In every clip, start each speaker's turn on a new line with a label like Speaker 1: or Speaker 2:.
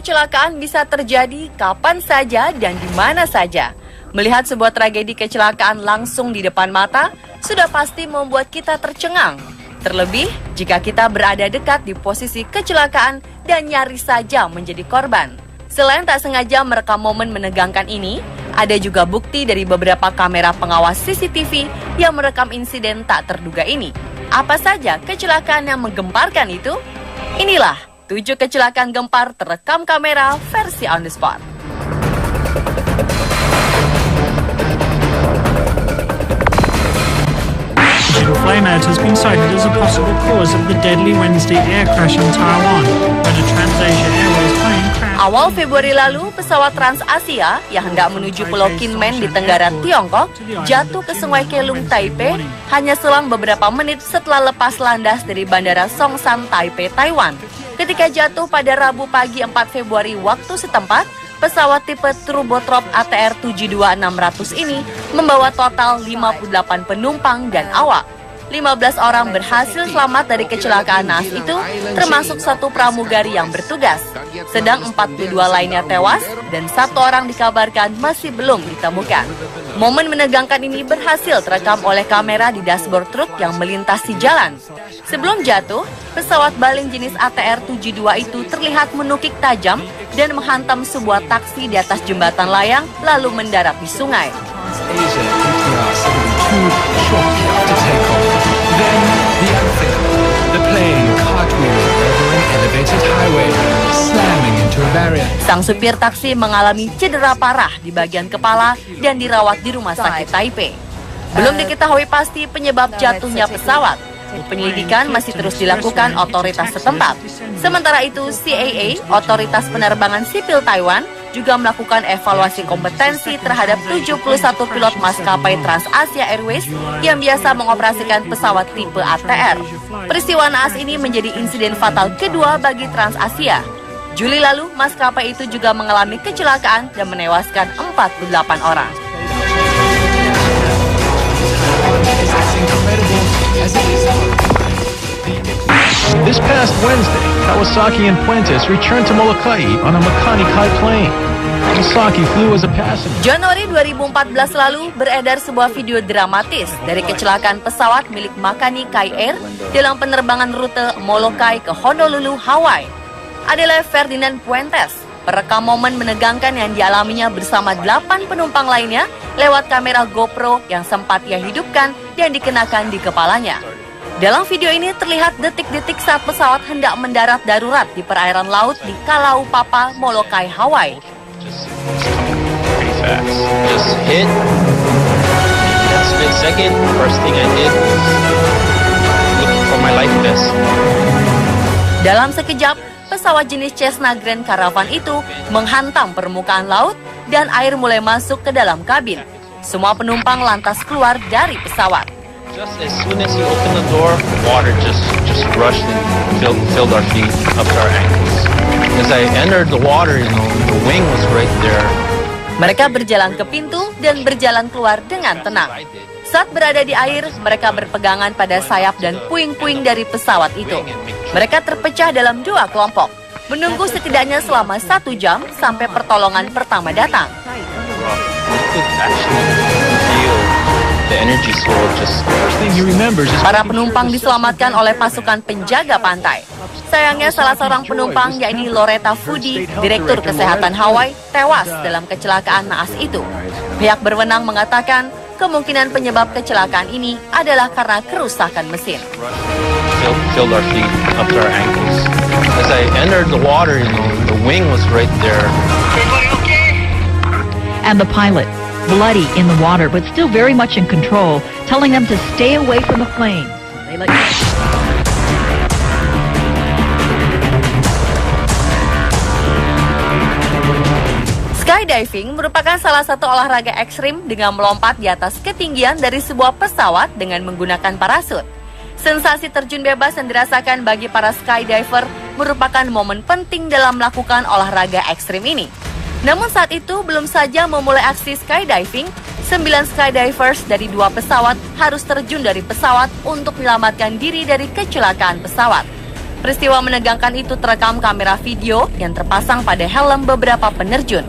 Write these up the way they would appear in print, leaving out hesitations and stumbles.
Speaker 1: kecelakaan bisa terjadi kapan saja dan di mana saja. Melihat sebuah tragedi kecelakaan langsung di depan mata, sudah pasti membuat kita tercengang. Terlebih, jika kita berada dekat di posisi kecelakaan dan nyaris saja menjadi korban. Selain tak sengaja merekam momen menegangkan ini, ada juga bukti dari beberapa kamera pengawas CCTV yang merekam insiden tak terduga ini. Apa saja kecelakaan yang menggemparkan itu? Inilah 7 kecelakaan gempar terekam kamera versi on the spot.
Speaker 2: Flameout has been cited as a possible cause of the deadly Wednesday air crash in Taiwan, when a TransAsia Airways plane crashed.
Speaker 1: Awal Februari lalu, pesawat TransAsia yang hendak menuju Pulau Kinmen di Tenggara Tiongkok jatuh ke Sungai Kelung, Taipei hanya selang beberapa menit setelah lepas landas dari Bandara Songshan, Taipei, Taiwan. Ketika jatuh pada Rabu pagi 4 Februari waktu setempat, pesawat tipe turboprop ATR 72600 ini membawa total 58 penumpang dan awak. 15 orang berhasil selamat dari kecelakaan naas itu, termasuk 1 pramugari yang bertugas. Sedang 42 lainnya tewas dan 1 orang dikabarkan masih belum ditemukan. Momen menegangkan ini berhasil terekam oleh kamera di dashboard truk yang melintasi jalan. Sebelum jatuh, pesawat baling jenis ATR 72 itu terlihat menukik tajam dan menghantam sebuah taksi di atas jembatan layang lalu mendarat di sungai. Sang supir taksi mengalami cedera parah di bagian kepala dan dirawat di rumah sakit Taipei. Belum diketahui pasti penyebab jatuhnya pesawat. Penyelidikan masih terus dilakukan otoritas setempat. Sementara itu, CAA, Otoritas Penerbangan Sipil Taiwan, juga melakukan evaluasi kompetensi terhadap 71 pilot maskapai TransAsia Airways yang biasa mengoperasikan pesawat tipe ATR. Peristiwa naas ini menjadi insiden fatal kedua bagi TransAsia. Juli lalu, maskapai itu juga mengalami kecelakaan dan menewaskan 48 orang.
Speaker 3: This past Wednesday, Kawasaki and Puentes returned to Molokai on a Makani Kai plane. Kawasaki flew as a passenger.
Speaker 1: Januari 2014 lalu beredar sebuah video dramatis dari kecelakaan pesawat milik Makani Kai Air dalam penerbangan rute Molokai ke Honolulu, Hawaii. Adalah Ferdinand Puentes, perekam momen menegangkan yang dialaminya bersama 8 penumpang lainnya lewat kamera GoPro yang sempat ia hidupkan dan dikenakan di kepalanya. Dalam video ini terlihat detik-detik saat pesawat hendak mendarat darurat di perairan laut di Kalaupapa, Molokai, Hawaii.
Speaker 4: Just hit. That split second, first thing I did was look for my life vest.
Speaker 1: Dalam sekejap, pesawat jenis Cessna Grand Caravan itu menghantam permukaan laut dan air mulai masuk ke dalam kabin. Semua penumpang lantas keluar dari pesawat.
Speaker 4: Just as soon as you open the door, water just rushed and filled our feet up to our ankles. As I entered the water, the wing was right there.
Speaker 1: Mereka berjalan ke pintu dan berjalan keluar dengan tenang. Saat berada di air, mereka berpegangan pada sayap dan puing-puing dari pesawat itu. Mereka terpecah dalam 2 kelompok, menunggu setidaknya selama 1 jam sampai pertolongan pertama datang. Para penumpang diselamatkan oleh pasukan penjaga pantai. Sayangnya salah seorang penumpang, yakni Loretta Fudi, Direktur Kesehatan Hawaii, tewas dalam kecelakaan naas itu. Pihak berwenang mengatakan kemungkinan penyebab kecelakaan ini adalah karena kerusakan mesin.
Speaker 4: Filled our feet up to our ankles. As I entered the water, the wing was right there.
Speaker 5: And the pilot, bloody in the water, but still very much in control, telling them to stay away from the flames. They let
Speaker 1: Skydiving merupakan salah satu olahraga ekstrim dengan melompat di atas ketinggian dari sebuah pesawat dengan menggunakan parasut. Sensasi terjun bebas yang dirasakan bagi para skydiver merupakan momen penting dalam melakukan olahraga ekstrim ini. Namun saat itu belum saja memulai aksi skydiving, 9 skydivers dari 2 pesawat harus terjun dari pesawat untuk menyelamatkan diri dari kecelakaan pesawat. Peristiwa menegangkan itu terekam kamera video yang terpasang pada helm beberapa penerjun.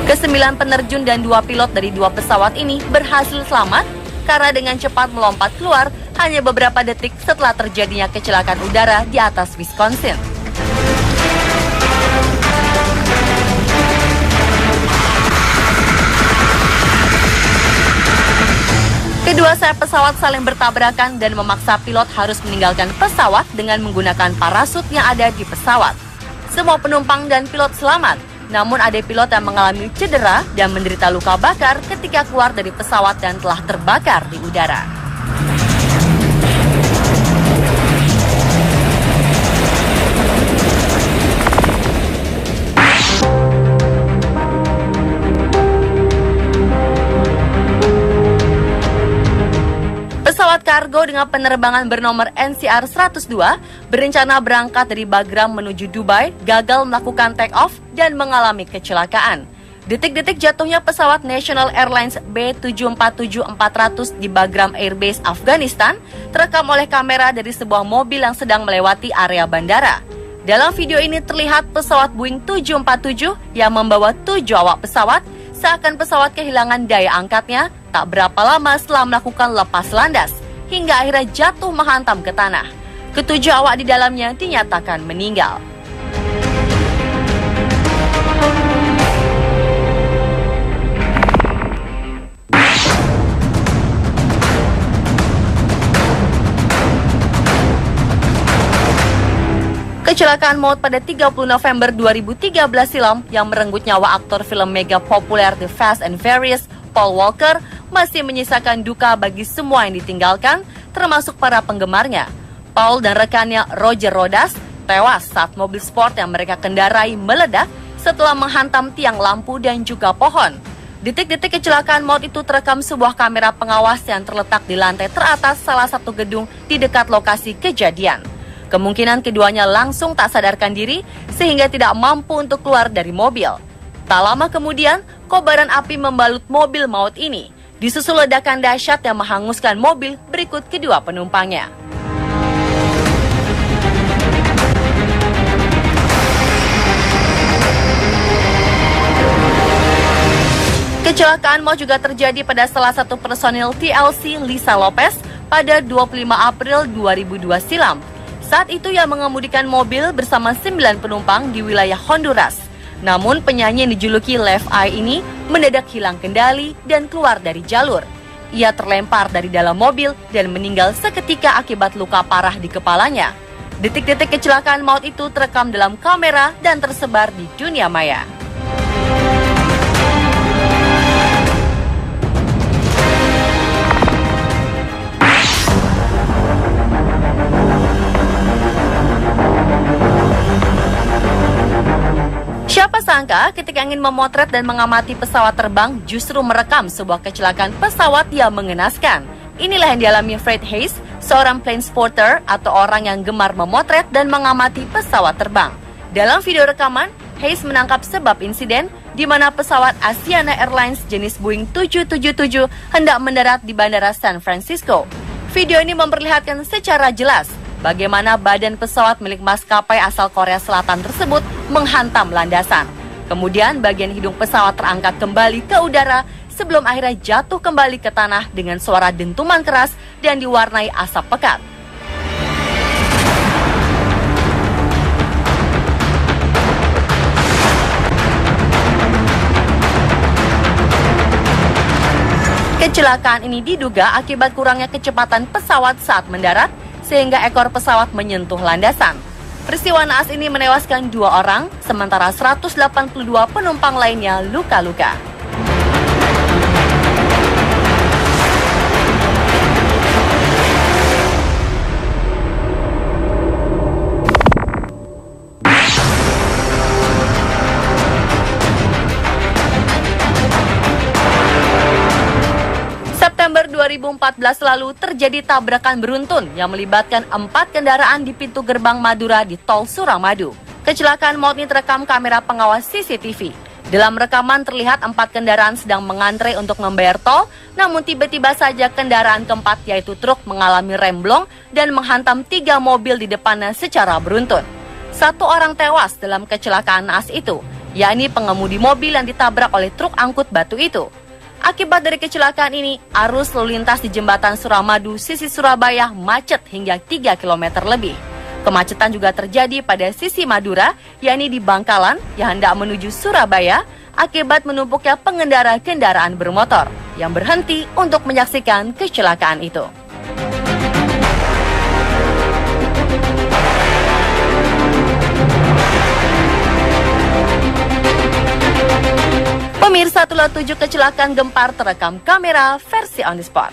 Speaker 1: Ke-9 penerjun dan 2 pilot dari 2 pesawat ini berhasil selamat karena dengan cepat melompat keluar hanya beberapa detik setelah terjadinya kecelakaan udara di atas Wisconsin. Kedua sayap pesawat saling bertabrakan dan memaksa pilot harus meninggalkan pesawat dengan menggunakan parasut yang ada di pesawat. Semua penumpang dan pilot selamat, namun ada pilot yang mengalami cedera dan menderita luka bakar ketika keluar dari pesawat dan telah terbakar di udara. Pesawat kargo dengan penerbangan bernomor NCR 102 berencana berangkat dari Bagram menuju Dubai gagal melakukan take-off dan mengalami kecelakaan. Detik-detik jatuhnya pesawat National Airlines B747-400 di Bagram Airbase, Afghanistan terekam oleh kamera dari sebuah mobil yang sedang melewati area bandara. Dalam video ini terlihat pesawat Boeing 747 yang membawa 7 awak pesawat seakan pesawat kehilangan daya angkatnya tak berapa lama setelah melakukan lepas landas, hingga akhirnya jatuh menghantam ke tanah. Ketujuh awak di dalamnya dinyatakan meninggal. Kecelakaan maut pada 30 November 2013 silam yang merenggut nyawa aktor film mega populer The Fast and Furious, Paul Walker, masih menyisakan duka bagi semua yang ditinggalkan, termasuk para penggemarnya. Paul dan rekannya Roger Rodas tewas saat mobil sport yang mereka kendarai meledak setelah menghantam tiang lampu dan juga pohon. Detik-detik kecelakaan maut itu terekam sebuah kamera pengawas yang terletak di lantai teratas salah satu gedung di dekat lokasi kejadian. Kemungkinan keduanya langsung tak sadarkan diri sehingga tidak mampu untuk keluar dari mobil. Tak lama kemudian, kobaran api membalut mobil maut ini. Disusul ledakan dahsyat yang menghanguskan mobil berikut kedua penumpangnya. Kecelakaan maut juga terjadi pada salah satu personil TLC, Lisa Lopez, pada 25 April 2002 silam. Saat itu ia mengemudikan mobil bersama 9 penumpang di wilayah Honduras. Namun penyanyi yang dijuluki Left Eye ini mendadak hilang kendali dan keluar dari jalur. Ia terlempar dari dalam mobil dan meninggal seketika akibat luka parah di kepalanya. Detik-detik kecelakaan maut itu terekam dalam kamera dan tersebar di dunia maya. Siapa sangka ketika ingin memotret dan mengamati pesawat terbang justru merekam sebuah kecelakaan pesawat yang mengenaskan. Inilah yang dialami Fred Hayes, seorang plane spotter atau orang yang gemar memotret dan mengamati pesawat terbang. Dalam video rekaman, Hayes menangkap sebab insiden di mana pesawat Asiana Airlines jenis Boeing 777 hendak mendarat di Bandara San Francisco. Video ini memperlihatkan secara jelas bagaimana badan pesawat milik maskapai asal Korea Selatan tersebut menghantam landasan. Kemudian bagian hidung pesawat terangkat kembali ke udara sebelum akhirnya jatuh kembali ke tanah dengan suara dentuman keras dan diwarnai asap pekat. Kecelakaan ini diduga akibat kurangnya kecepatan pesawat saat mendarat sehingga ekor pesawat menyentuh landasan. Peristiwa naas ini menewaskan 2 orang, sementara 182 penumpang lainnya luka-luka. September 2014 lalu terjadi tabrakan beruntun yang melibatkan 4 kendaraan di pintu gerbang Madura di Tol Suramadu. Kecelakaan maut ini terekam kamera pengawas CCTV. Dalam rekaman terlihat 4 kendaraan sedang mengantre untuk membayar tol, namun tiba-tiba saja kendaraan keempat yaitu truk mengalami remblong dan menghantam 3 mobil di depannya secara beruntun. 1 orang tewas dalam kecelakaan naas itu, yakni pengemudi mobil yang ditabrak oleh truk angkut batu itu. Akibat dari kecelakaan ini, arus lalu lintas di jembatan Suramadu sisi Surabaya macet hingga 3 km lebih. Kemacetan juga terjadi pada sisi Madura, yakni di Bangkalan yang hendak menuju Surabaya akibat menumpuknya pengendara kendaraan bermotor yang berhenti untuk menyaksikan kecelakaan itu. Pemirsa, itulah 7 kecelakaan gempar terekam kamera versi on the spot.